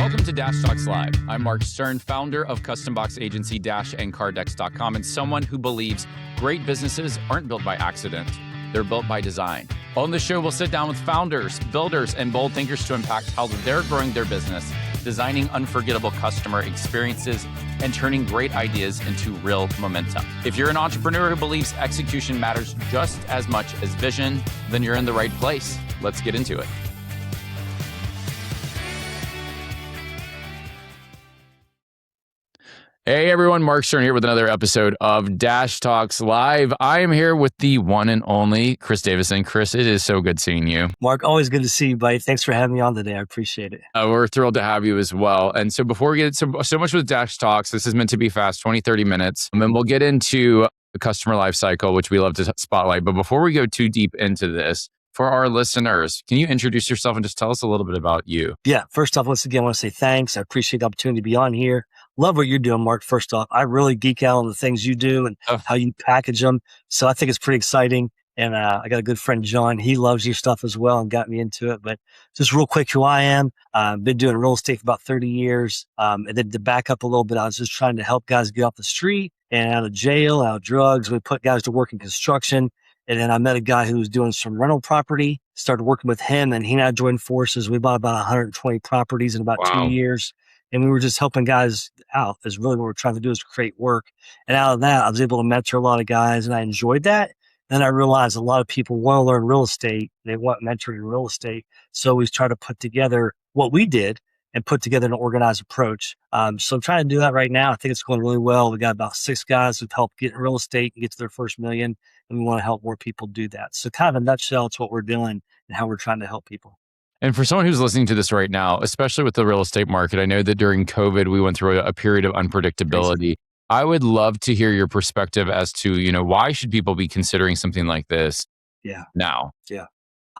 Welcome to Dash Talks Live. I'm Mark Stern, founder of custom box agency dash-and-cardex.com, and someone who believes great businesses aren't built by accident. They're built by design. On the show, we'll sit down with founders, builders, and bold thinkers to impact how they're growing their business, designing unforgettable customer experiences, and turning great ideas into real momentum. If you're an entrepreneur who believes execution matters just as much as vision, then you're in the right place. Let's get into it. Hey everyone, Mark Stern here with another episode of Dash Talks Live. I am here with the one and only Chris Davisson. Chris, it is so good seeing you. Mark, always good to see you, buddy. Thanks for having me on today. I appreciate it. We're thrilled to have you as well. And so before we get so much with Dash Talks, this is meant to be fast, 20, 30 minutes. And then we'll get into the customer lifecycle, which we love to spotlight. But before we go too deep into this, for our listeners, can you introduce yourself and just tell us a little bit about you? Yeah. First off, once again, I want to say thanks. I appreciate the opportunity to be on here. Love what you're doing, Mark. First off, I really geek out on the things you do and how you package them. So I think it's pretty exciting. And I got a good friend, John. He loves your stuff as well and got me into it. But just real quick, who I am. I've been doing real estate for about 30 years. And then to back up a little bit, I was just trying to help guys get off the street and out of jail, out of drugs. We put guys to work in construction. And then I met a guy who was doing some rental property, started working with him, and he and I joined forces. We bought about 120 properties in about 2 years. And we were just helping guys out. Is really what we're trying to do, is create work. And out of that, I was able to mentor a lot of guys, and I enjoyed that. Then I realized a lot of people want to learn real estate. They want mentoring in real estate. So we try to put together what we did and put together an organized approach. So I'm trying to do that right now. I think it's going really well. We got about 6 guys who've helped get in real estate and get to their first million. And we want to help more people do that. So kind of in a nutshell, it's what we're doing and how we're trying to help people. And for someone who's listening to this right now, especially with the real estate market, I know that during COVID, we went through a period of unpredictability. I would love to hear your perspective as to, why should people be considering something like this now? Yeah.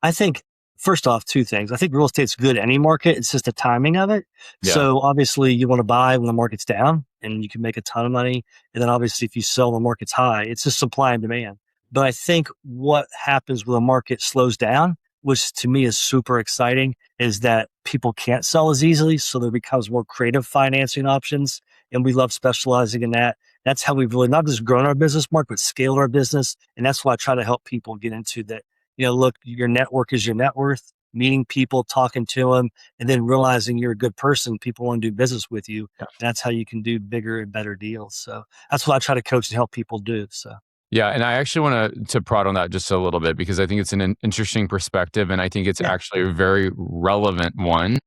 I think, first off, 2 things. I think real estate's good any market. It's just the timing of it. Yeah. So obviously you want to buy when the market's down and you can make a ton of money. And then obviously if you sell when the market's high, it's just supply and demand. But I think what happens when the market slows down, which to me is super exciting, is that people can't sell as easily. So there becomes more creative financing options. And we love specializing in that. That's how we've really not just grown our business, Mark, but scaled our business. And that's why I try to help people get into that. Look, your network is your net worth, meeting people, talking to them, and then realizing you're a good person. People want to do business with you. Yeah. That's how you can do bigger and better deals. So that's what I try to coach and help people do. So. Yeah. And I actually want to prod on that just a little bit because I think it's an interesting perspective. And I think it's actually a very relevant one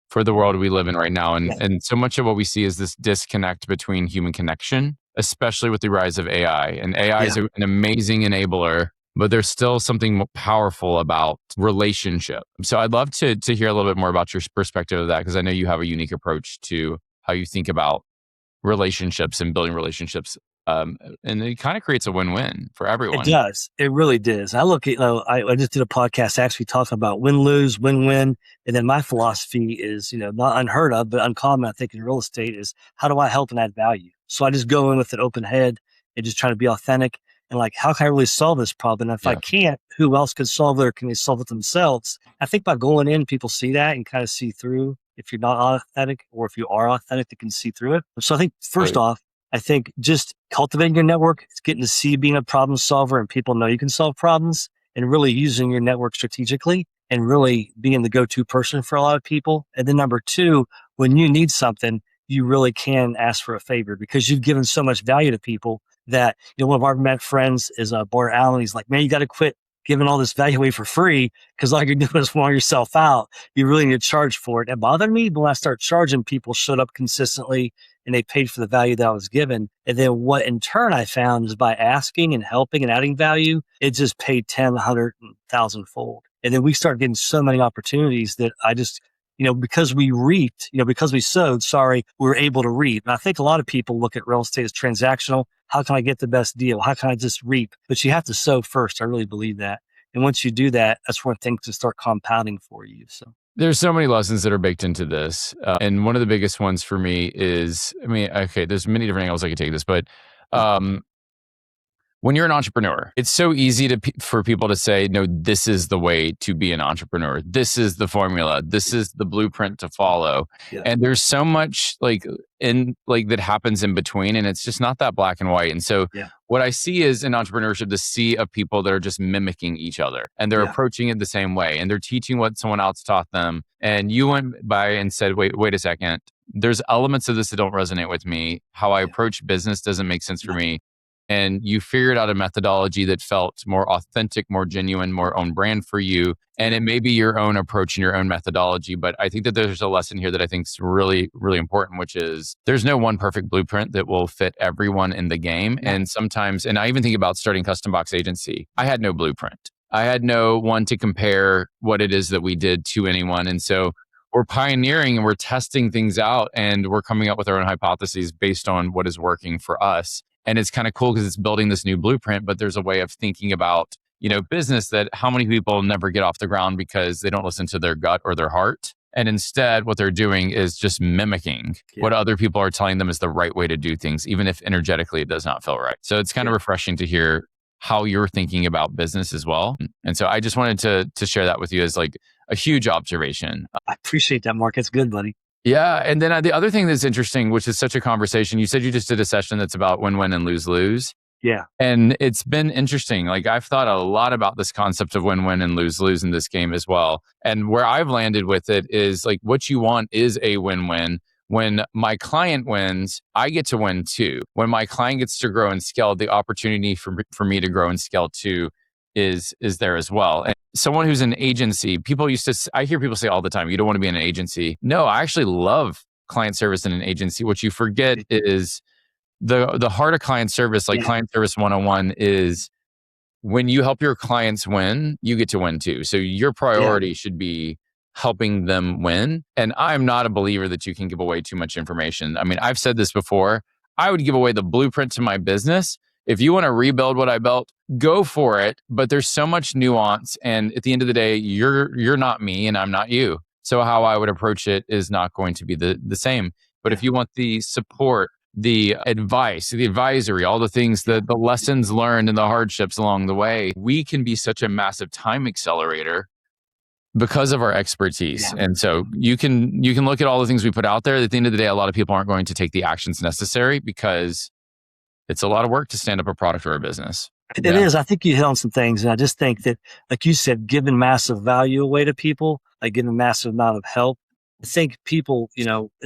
for the world we live in right now. And so much of what we see is this disconnect between human connection, especially with the rise of AI. And AI is an amazing enabler, but there's still something powerful about relationship. So I'd love to hear a little bit more about your perspective of that, because I know you have a unique approach to how you think about relationships and building relationships. And it kind of creates a win-win for everyone. It does. It really does. I look at, I just did a podcast actually talking about win-lose, win-win. And then my philosophy is, not unheard of, but uncommon, I think, in real estate is, how do I help and add value? So I just go in with an open head and just try to be authentic and how can I really solve this problem? And if I can't, who else can solve it, or can they solve it themselves? I think by going in, people see that and kind of see through. If you're not authentic, or if you are authentic, they can see through it. So I think first off, I think just cultivating your network, it's getting to see being a problem solver and people know you can solve problems, and really using your network strategically and really being the go-to person for a lot of people. And then number 2, when you need something, you really can ask for a favor because you've given so much value to people that, one of our friends is Bart Allen. He's like, man, you got to quit giving all this value away for free because all you're doing is wearing yourself out. You really need to charge for it. It bothered me, but when I start charging, people showed up consistently and they paid for the value that I was given. And then what in turn I found is by asking and helping and adding value, it just paid 10, 100, 1,000 fold. And then we started getting so many opportunities that I just, because we reaped, because we sowed, we were able to reap. And I think a lot of people look at real estate as transactional. How can I get the best deal? How can I just reap? But you have to sow first. I really believe that. And once you do that, that's when things can start compounding for you. So there's so many lessons that are baked into this. And one of the biggest ones for me is, there's many different angles I could take this, but when you're an entrepreneur, it's so easy for people to say, no, this is the way to be an entrepreneur. This is the formula. This is the blueprint to follow. Yeah. And there's so much that happens in between, and it's just not that black and white. And so what I see is in entrepreneurship, the sea of people that are just mimicking each other, and they're approaching it the same way, and they're teaching what someone else taught them. And you went by and said, wait a second. There's elements of this that don't resonate with me. How I approach business doesn't make sense for me. And you figured out a methodology that felt more authentic, more genuine, more own brand for you. And it may be your own approach and your own methodology. But I think that there's a lesson here that I think is really, really important, which is there's no one perfect blueprint that will fit everyone in the game. And sometimes, and I even think about starting Custom Box Agency, I had no blueprint. I had no one to compare what it is that we did to anyone. And so we're pioneering and we're testing things out, and we're coming up with our own hypotheses based on what is working for us. And it's kind of cool because it's building this new blueprint, but there's a way of thinking about, business that how many people never get off the ground because they don't listen to their gut or their heart. And instead, what they're doing is just mimicking what other people are telling them is the right way to do things, even if energetically it does not feel right. So it's kind of refreshing to hear how you're thinking about business as well. And so I just wanted to share that with you as like a huge observation. I appreciate that, Mark. It's good, buddy. Yeah. And then the other thing that's interesting, which is such a conversation, you said you just did a session that's about win-win and lose-lose. Yeah. And it's been interesting. Like I've thought a lot about this concept of win-win and lose-lose in this game as well. And where I've landed with it is like what you want is a win-win. When my client wins, I get to win too. When my client gets to grow and scale, the opportunity for me to grow and scale too is there as well. And someone who's an agency, I hear people say all the time, you don't want to be in an agency. No, I actually love client service in an agency. What you forget is the heart of client service, like client service 101 is when you help your clients win, you get to win too. So your priority should be helping them win. And I'm not a believer that you can give away too much information. I mean, I've said this before. I would give away the blueprint to my business. If you want to rebuild what I built, go for it. But there's so much nuance. And at the end of the day, you're not me and I'm not you. So how I would approach it is not going to be the same. But if you want the support, the advice, the advisory, all the things, the lessons learned and the hardships along the way, we can be such a massive time accelerator because of our expertise. And so you can look at all the things we put out there. At the end of the day, a lot of people aren't going to take the actions necessary because it's a lot of work to stand up a product or a business. It is. I think you hit on some things. And I just think that, like you said, giving massive value away to people, like giving a massive amount of help. I think people,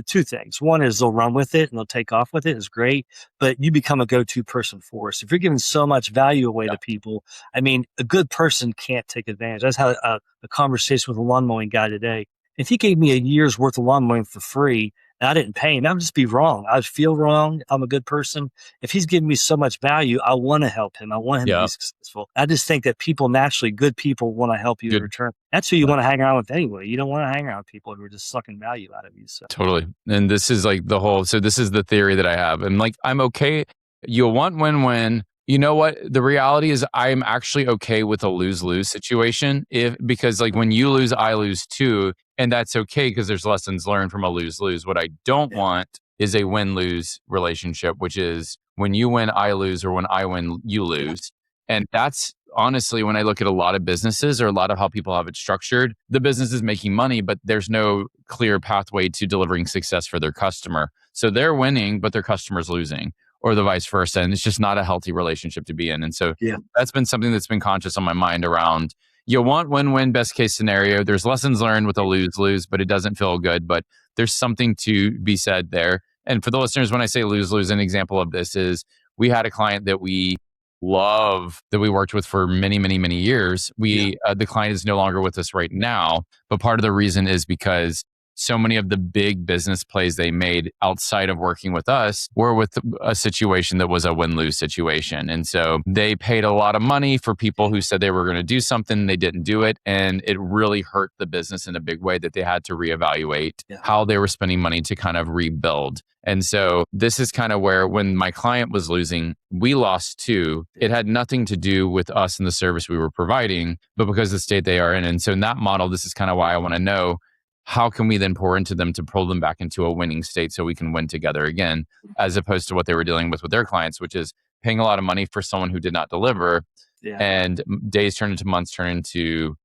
two things. One is they'll run with it and they'll take off with it. It's great, but you become a go-to person for us. If you're giving so much value away to people, I mean, a good person can't take advantage. I just had a conversation with a lawn mowing guy today. If he gave me a year's worth of lawn mowing for free and I didn't pay him, that would just be wrong. I'd feel wrong if I'm a good person. If he's giving me so much value, I want to help him. I want him to be successful. I just think that people naturally, good people want to help you in return. That's who you want to hang around with anyway. You don't want to hang around with people who are just sucking value out of you. So. Totally. And this is like this is the theory that I have. And like, I'm okay. You'll want win-win. You know what? The reality is I'm actually okay with a lose-lose situation because like when you lose, I lose too. And that's okay because there's lessons learned from a lose-lose. What I don't want is a win-lose relationship, which is when you win, I lose, or when I win, you lose. And that's honestly, when I look at a lot of businesses or a lot of how people have it structured, the business is making money, but there's no clear pathway to delivering success for their customer. So they're winning, but their customer's losing, or the vice versa. And it's just not a healthy relationship to be in. And so that's been something that's been conscious on my mind around, you want win-win, best case scenario. There's lessons learned with a lose-lose, but it doesn't feel good. But there's something to be said there. And for the listeners, when I say lose-lose, an example of this is we had a client that we love that we worked with for many, many, many years. The client is no longer with us right now. But part of the reason is because so many of the big business plays they made outside of working with us were with a situation that was a win-lose situation. And so they paid a lot of money for people who said they were going to do something, they didn't do it. And it really hurt the business in a big way that they had to reevaluate how they were spending money to kind of rebuild. And so this is kind of where when my client was losing, we lost too. It had nothing to do with us and the service we were providing, but because of the state they are in. And so in that model, this is kind of why I want to know, how can we then pour into them to pull them back into a winning state so we can win together again, as opposed to what they were dealing with their clients, which is paying a lot of money for someone who did not deliver. Yeah. And days turn into months, turn into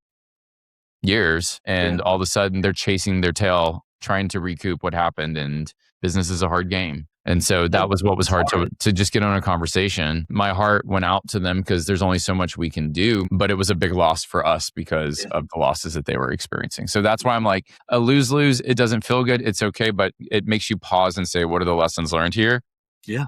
years. And all of a sudden they're chasing their tail, trying to recoup what happened. And business is a hard game. And so that was what was hard to just get on a conversation. My heart went out to them because there's only so much we can do, but it was a big loss for us because of the losses that they were experiencing. So that's why I'm like, a lose-lose, it doesn't feel good. It's okay, but it makes you pause and say, what are the lessons learned here? Yeah.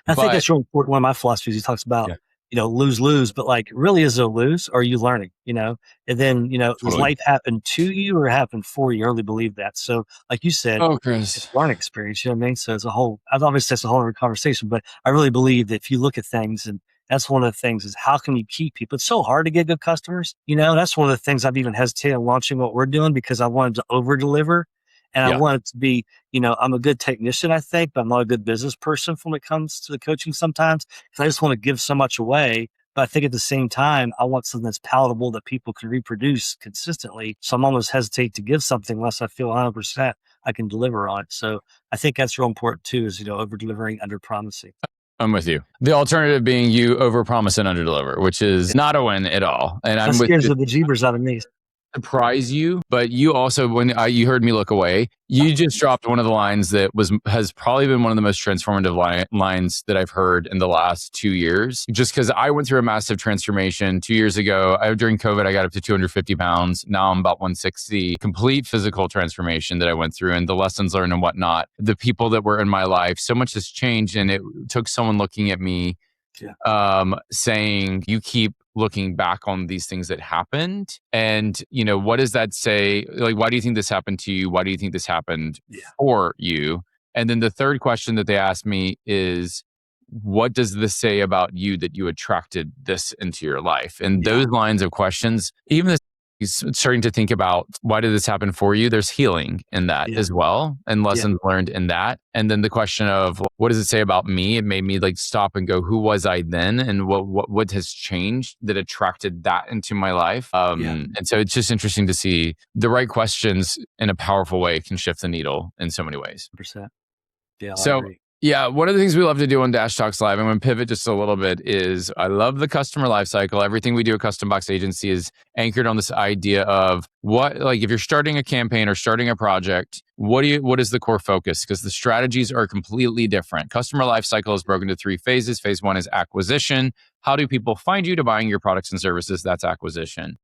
I think that's really important. One of my philosophies, he talks about, lose, but like, really is it a lose, or are you learning, and then, does life happen to you or happen for you? I really believe that. So like you said, it's a learning experience, you know what I mean? So it's obviously that's a whole other conversation, but I really believe that if you look at things, and that's one of the things, is how can you keep people? It's so hard to get good customers. That's one of the things I've even hesitated on launching what we're doing, because I wanted to over deliver. And I want it to be, I'm a good technician, I think, but I'm not a good business person when it comes to the coaching sometimes, because I just want to give so much away. But I think at the same time, I want something that's palatable that people can reproduce consistently. So I'm almost hesitate to give something unless I feel 100% I can deliver on it. So I think that's real important too, is, over delivering, under promising. I'm with you. The alternative being you over promise and under deliver, which is not a win at all. And I'm with you. The jeebers out of me. Surprise you, but you also, when you heard me look away, you just dropped one of the lines that has probably been one of the most transformative lines that I've heard in the last 2 years. Just because I went through a massive transformation 2 years ago. During COVID, I got up to 250 pounds. Now I'm about 160. Complete physical transformation that I went through, and the lessons learned and whatnot. The people that were in my life, so much has changed, and it took someone looking at me, saying, you keep looking back on these things that happened, and what does that say? Like, why do you think this happened to you? Why do you think this happened for you? And then the third question that they asked me is, what does this say about you that you attracted this into your life? And those lines of questions, even starting to think about, why did this happen for you? There's healing in that as well, and lessons learned in that. And then the question of, what does it say about me? It made me like stop and go, who was I then? And what has changed that attracted that into my life? And so it's just interesting to see the right questions in a powerful way can shift the needle in so many ways. 100%. Yeah. So one of the things we love to do on Dash Talks Live, I'm going to pivot just a little bit, is I love the customer lifecycle. Everything we do at Custom Box Agency is anchored on this idea of if you're starting a campaign or starting a project, what is the core focus? Because the strategies are completely different. Customer lifecycle is broken into 3 phases. Phase 1 is acquisition. How do people find you to buying your products and services? That's acquisition.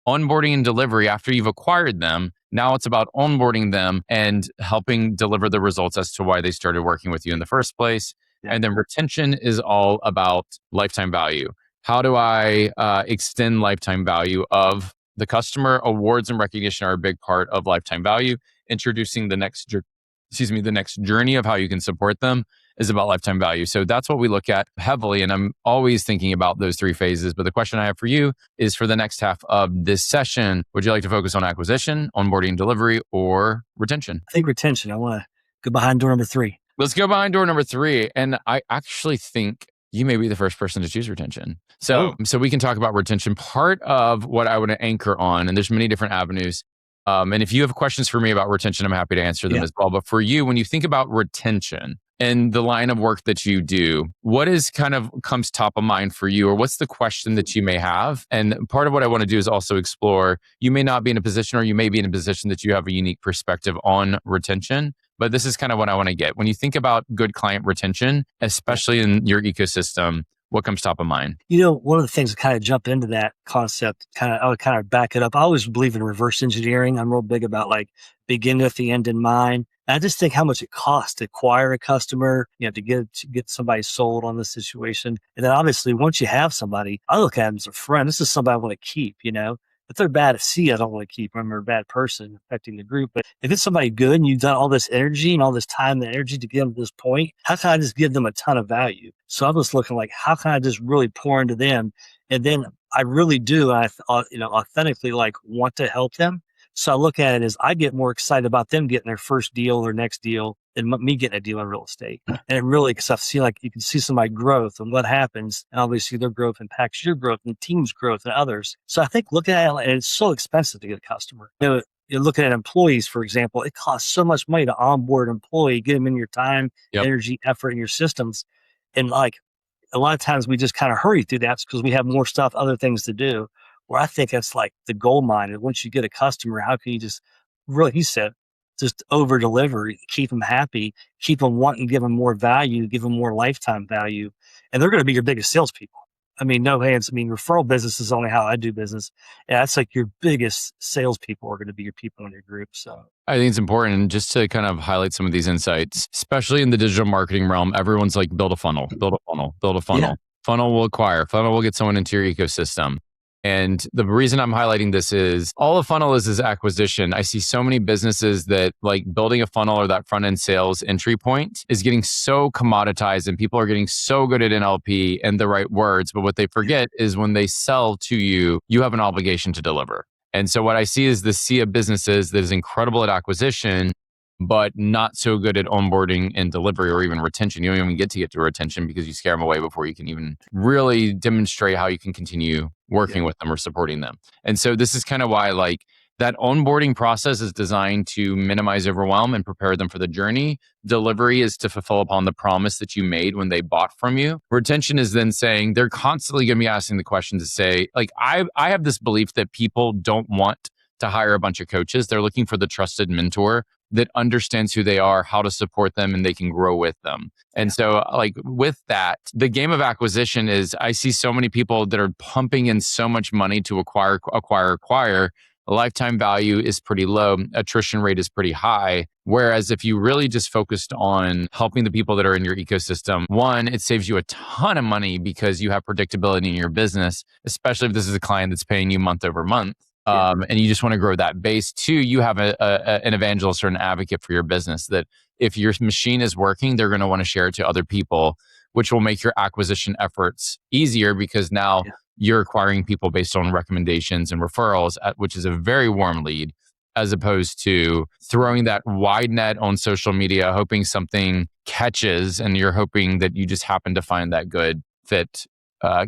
Onboarding and delivery, after you've acquired them, now it's about onboarding them and helping deliver the results as to why they started working with you in the first place. And then retention is all about lifetime value. How do I extend lifetime value of the customer? Awards and recognition are a big part of lifetime value. Introducing the next journey of how you can support them is about lifetime value. So that's what we look at heavily. And I'm always thinking about those 3 phases. But the question I have for you is, for the next half of this session, would you like to focus on acquisition, onboarding, delivery, or retention? I think retention. I want to go behind door number 3. Let's go behind door number 3. And I actually think you may be the first person to choose retention. So we can talk about retention. Part of what I want to anchor on, and there's many different avenues. And if you have questions for me about retention, I'm happy to answer them as well. But for you, when you think about retention and the line of work that you do, what is kind of comes top of mind for you, or what's the question that you may have? And part of what I want to do is also explore, you may not be in a position, or you may be in a position that you have a unique perspective on retention. But this is kind of what I want to get. When you think about good client retention, especially in your ecosystem, what comes top of mind? One of the things that kind of jump into that concept, I would kind of back it up. I always believe in reverse engineering. I'm real big about begin with the end in mind. And I just think how much it costs to acquire a customer, to get somebody sold on the situation. And then obviously once you have somebody, I look at them as a friend. This is somebody I want to keep, If they're bad at C, I don't want to keep them. Or a bad person affecting the group. But if it's somebody good and you've done all this energy and all this time and energy to get them to this point, how can I just give them a ton of value? So I was looking how can I just really pour into them? And then I really do, authentically want to help them. So I look at it as I get more excited about them getting their first deal or next deal than me getting a deal in real estate. And it really, because I see you can see somebody growth and what happens, and obviously their growth impacts your growth and the team's growth and others. So I think looking at it, and it's so expensive to get a customer. You're looking at employees, for example, it costs so much money to onboard an employee, get them in your time, energy, effort, and your systems. And a lot of times we just kind of hurry through that because we have more stuff, other things to do. Where I think that's like the gold mine. And once you get a customer, how can you just really, he said, just over deliver, keep them happy, keep them wanting, give them more value, give them more lifetime value. And they're going to be your biggest salespeople. I mean, no hands. I mean, referral business is only how I do business. Yeah, that's like your biggest salespeople are going to be your people in your group. So I think it's important just to kind of highlight some of these insights, especially in the digital marketing realm. Everyone's like, build a funnel, build a funnel, build a funnel. yeah, Funnel will acquire, funnel will get someone into your ecosystem. And the reason I'm highlighting this is all a funnel is acquisition. I see so many businesses that like building a funnel or that front end sales entry point is getting so commoditized and people are getting so good at NLP and the right words. But what they forget is when they sell to you, you have an obligation to deliver. And so what I see is this sea of businesses that is incredible at acquisition, but not so good at onboarding and delivery or even retention. You don't even get to retention because you scare them away before you can even really demonstrate how you can continue working with them or supporting them. And so this is kind of why like that onboarding process is designed to minimize overwhelm and prepare them for the journey. Delivery is to fulfill upon the promise that you made when they bought from you. Retention is then saying they're constantly going to be asking the question to say, like, I have this belief that people don't want to hire a bunch of coaches. They're looking for the trusted mentor that understands who they are, how to support them, and they can grow with them. And so like with that, the game of acquisition is I see so many people that are pumping in so much money to acquire. Lifetime value is pretty low. Attrition rate is pretty high. Whereas if you really just focused on helping the people that are in your ecosystem, one, it saves you a ton of money because you have predictability in your business, especially if this is a client that's paying you month over month. And you just want to grow that base. Two, you have an evangelist or an advocate for your business that if your machine is working, they're going to want to share it to other people, which will make your acquisition efforts easier because now you're acquiring people based on recommendations and referrals, which is a very warm lead, as opposed to throwing that wide net on social media, hoping something catches and you're hoping that you just happen to find that good fit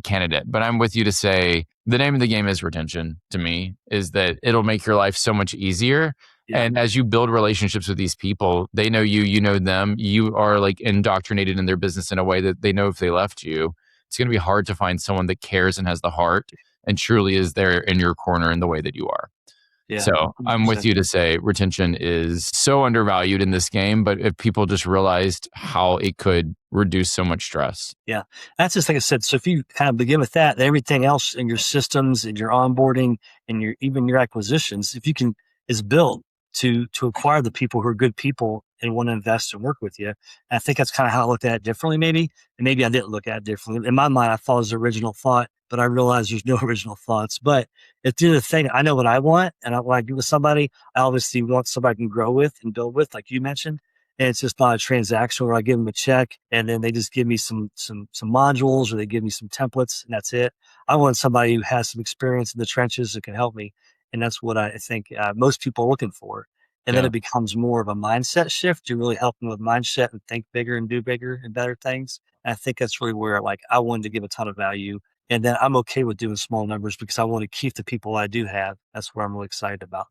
candidate. But I'm with you to say the name of the game is retention to me, is that it'll make your life so much easier. Yeah. And as you build relationships with these people, they know you, you know them, you are like indoctrinated in their business in a way that they know if they left you, it's going to be hard to find someone that cares and has the heart and truly is there in your corner in the way that you are. Yeah, so 100%. I'm with you to say retention is so undervalued in this game, but if people just realized how it could reduce so much stress. Yeah, that's just like I said. So if you kind of begin with that, everything else in your systems and your onboarding and even your acquisitions, if you can, is built to acquire the people who are good people and want to invest and work with you. And I think that's kind of how I looked at it differently, maybe. And maybe I didn't look at it differently. In my mind, I thought it was the original thought, but I realized there's no original thoughts. But at the end of the thing, I know what I want. And when I get with somebody, I obviously want somebody I can grow with and build with, like you mentioned. And it's just not a transaction where I give them a check and then they just give me some modules or they give me some templates and that's it. I want somebody who has some experience in the trenches that can help me. And that's what I think most people are looking for. And then it becomes more of a mindset shift. You really help them with mindset and think bigger and do bigger and better things. And I think that's really where like I wanted to give a ton of value. And then I'm okay with doing small numbers because I want to keep the people I do have. That's what I'm really excited about.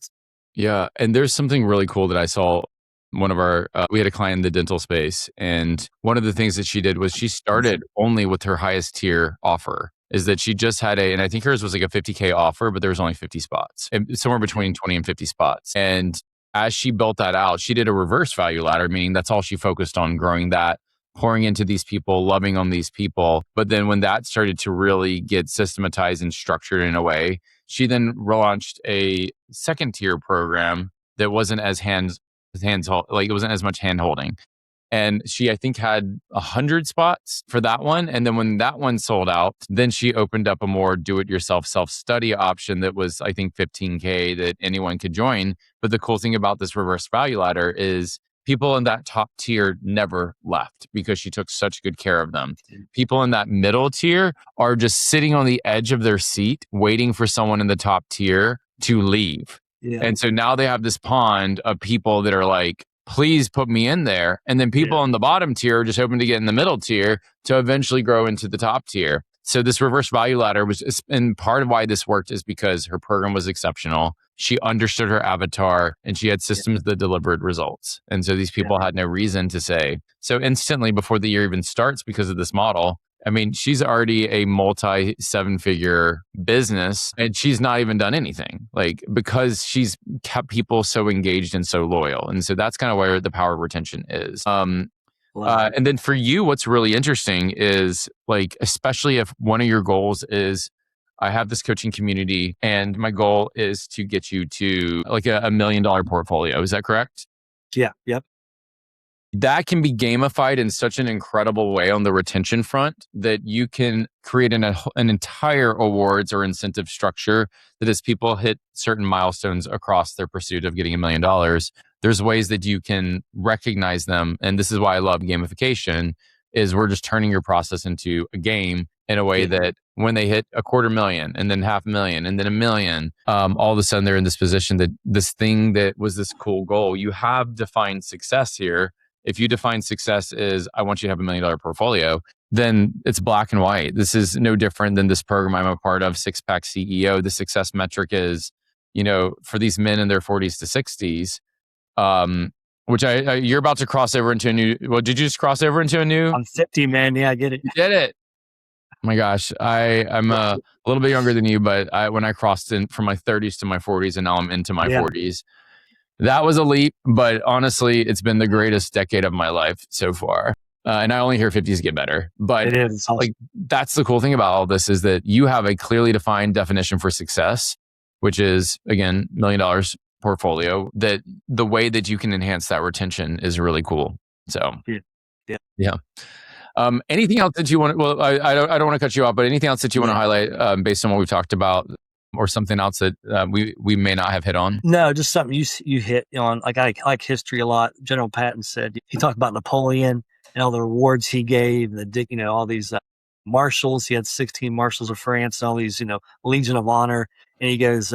Yeah. And there's something really cool that I saw. One of our, we had a client in the dental space. And one of the things that she did was she started only with her highest tier offer. Is that she just had and I think hers was like a 50K offer, but there was only 50 spots, and somewhere between 20 and 50 spots. And as she built that out, she did a reverse value ladder, meaning that's all she focused on, growing that, pouring into these people, loving on these people. But then when that started to really get systematized and structured in a way, she then relaunched a second tier program that wasn't as like it wasn't as much hand holding. And she, I think, had 100 spots for that one. And then when that one sold out, then she opened up a more do-it-yourself self-study option that was, I think, 15K that anyone could join. But the cool thing about this reverse value ladder is people in that top tier never left because she took such good care of them. People in that middle tier are just sitting on the edge of their seat, waiting for someone in the top tier to leave. Yeah. And so now they have this pond of people that are like, please put me in there. And then people in the bottom tier are just hoping to get in the middle tier to eventually grow into the top tier. So this reverse value ladder and part of why this worked is because her program was exceptional. She understood her avatar and she had systems that delivered results. And so these people had no reason to say, so instantly before the year even starts because of this model, I mean, she's already a multi 7-figure business and she's not even done anything, like, because she's kept people so engaged and so loyal. And so that's kind of where the power of retention is. And then for you, what's really interesting is, like, especially if one of your goals is, I have this coaching community and my goal is to get you to like a $1 million portfolio. Is that correct? Yeah. Yep. That can be gamified in such an incredible way on the retention front that you can create an entire awards or incentive structure that as people hit certain milestones across their pursuit of getting $1 million, there's ways that you can recognize them. And this is why I love gamification, is we're just turning your process into a game in a way that when they hit $250,000 and then $500,000 and then $1 million, all of a sudden they're in this position that this thing that was this cool goal, you have defined success here. If you define success as, I want you to have $1 million portfolio, then it's black and white. This is no different than this program I'm a part of, Six Pack CEO. The success metric is, for these men in their 40s to 60s, which you're about to cross over into a new, well, did you just cross over into a new? I'm 50, man. Yeah, I get it. You did it. Oh my gosh. I'm a little bit younger than you, but when I crossed in from my 30s to my 40s and now I'm into my 40s, that was a leap, but honestly, it's been the greatest decade of my life so far. And I only hear 50s get better. But it is awesome. Like, that's the cool thing about all this, is that you have a clearly defined definition for success, which is, again, $1 million portfolio, that the way that you can enhance that retention is really cool. So, yeah. Anything else that you want? Well, I don't want to cut you off, but anything else that you want to highlight based on what we've talked about, or something else that we may not have hit on? No, just something you hit on. Like, I like history a lot. General Patton said, he talked about Napoleon and all the rewards he gave, all these marshals. He had 16 marshals of France and all these, Legion of Honor. And he goes,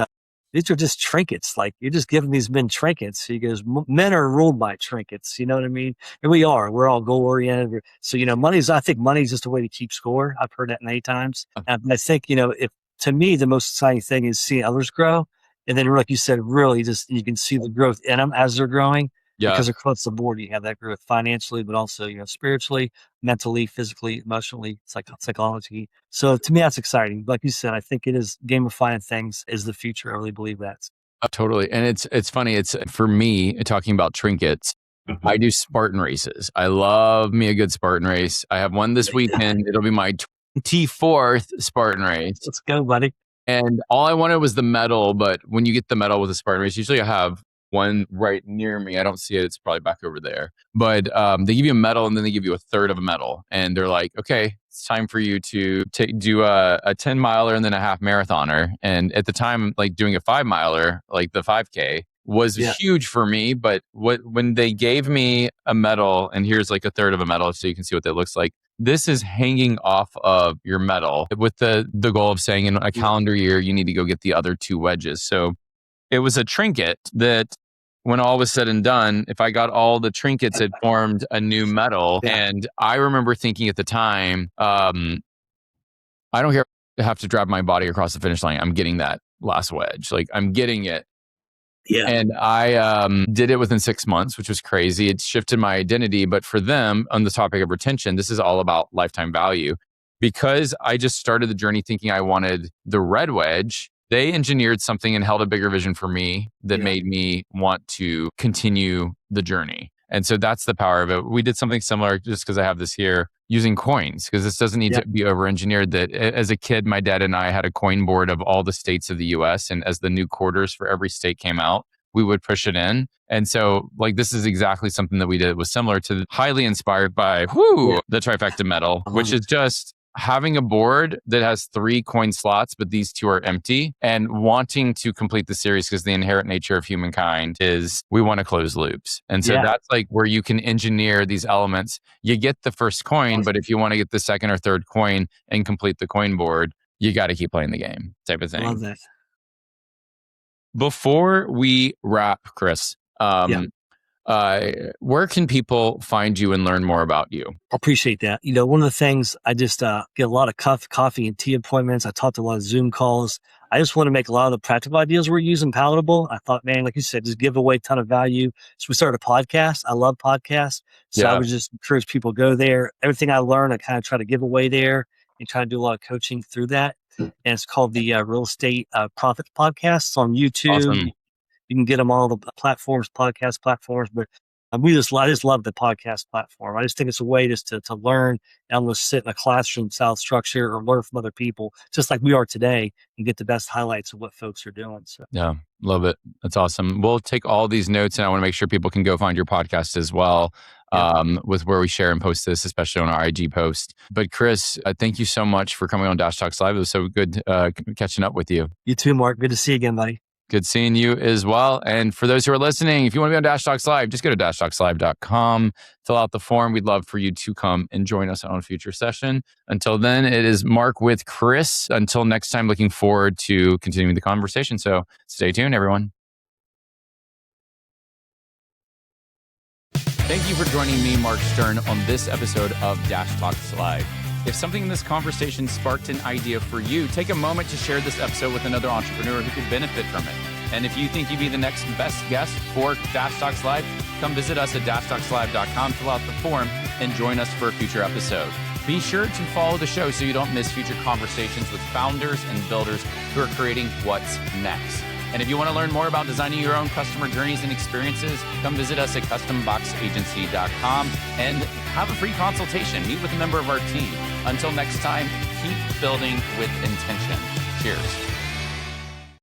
these are just trinkets. Like, you're just giving these men trinkets. He goes, men are ruled by trinkets. You know what I mean? And we are. We're all goal oriented. So, I think money's just a way to keep score. I've heard that many times. And I think, to me, the most exciting thing is seeing others grow. And then, like you said, really just, you can see the growth in them as they're growing. Yeah. Because across the board, you have that growth financially, but also, spiritually, mentally, physically, emotionally, psychology. So to me, that's exciting. Like you said, I think it is gamifying things is the future. I really believe that. Totally. And it's funny. It's, for me, talking about trinkets, I do Spartan races. I love me a good Spartan race. I have one this weekend. It'll be my 24th Spartan race. Let's go, buddy. And all I wanted was the medal. But when you get the medal with a Spartan race, usually I have one right near me. I don't see it. It's probably back over there. But they give you a medal and then they give you a third of a medal. And they're like, okay, it's time for you to do a 10 miler and then a half marathoner. And at the time, like, doing a 5 miler, like the 5K, was huge for me. But when they gave me a medal, and here's like a third of a medal so you can see what that looks like. This is hanging off of your medal with the goal of saying in a calendar year, you need to go get the other 2 wedges. So it was a trinket that, when all was said and done, if I got all the trinkets, it formed a new medal. And I remember thinking at the time, I don't have to drive my body across the finish line. I'm getting that last wedge. Like, I'm getting it. Yeah. And I did it within 6 months, which was crazy. It shifted my identity. But for them, on the topic of retention, this is all about lifetime value. Because I just started the journey thinking I wanted the red wedge, they engineered something and held a bigger vision for me that made me want to continue the journey. And so that's the power of it. We did something similar, just because I have this here, using coins, because this doesn't need to be over-engineered. That as a kid, my dad and I had a coin board of all the states of the US. And as the new quarters for every state came out, we would push it in. And so, like, this is exactly something that we did. It was similar to, highly inspired by the trifecta medal, which is just having a board that has 3 coin slots, but these 2 are empty, and wanting to complete the series, because the inherent nature of humankind is we want to close loops. And so that's like where you can engineer these elements. You get the first coin, but if you want to get the second or third coin and complete the coin board, you got to keep playing the game, type of thing. Love that. Before we wrap, Chris, where can people find you and learn more about you? I appreciate that. One of the things, I just get a lot of coffee and tea appointments. I talk to a lot of Zoom calls. I just want to make a lot of the practical ideas we're using palatable. I thought, man, like you said, just give away a ton of value. So we started a podcast. I love podcasts. So I Yeah. would just encourage people to go there. Everything I learn, I kind of try to give away there and try to do a lot of coaching through that. And it's called the Real Estate Profits Podcast. It's on YouTube. Awesome. You can get them all the platforms, podcast platforms, but I just love the podcast platform. I just think it's a way just to learn and almost sit in a classroom style structure or learn from other people, just like we are today, and get the best highlights of what folks are doing. So Yeah, love it. That's awesome. We'll take all these notes, and I want to make sure people can go find your podcast as well, with where we share and post this, especially on our IG post. But Chris, thank you so much for coming on Dash Talks Live. It was so good catching up with you. You too, Mark. Good to see you again, buddy. Good seeing you as well. And for those who are listening, if you want to be on Dash Talks Live, just go to dashtalkslive.com, fill out the form. We'd love for you to come and join us on a future session. Until then, it is Mark with Chris. Until next time, looking forward to continuing the conversation. So stay tuned, everyone. Thank you for joining me, Mark Stern, on this episode of Dash Talks Live. If something in this conversation sparked an idea for you, take a moment to share this episode with another entrepreneur who could benefit from it. And if you think you'd be the next best guest for Dash Talks Live, come visit us at dashtalkslive.com, fill out the form, and join us for a future episode. Be sure to follow the show so you don't miss future conversations with founders and builders who are creating what's next. And if you want to learn more about designing your own customer journeys and experiences, come visit us at customboxagency.com and have a free consultation. Meet with a member of our team. Until next time, keep building with intention. Cheers.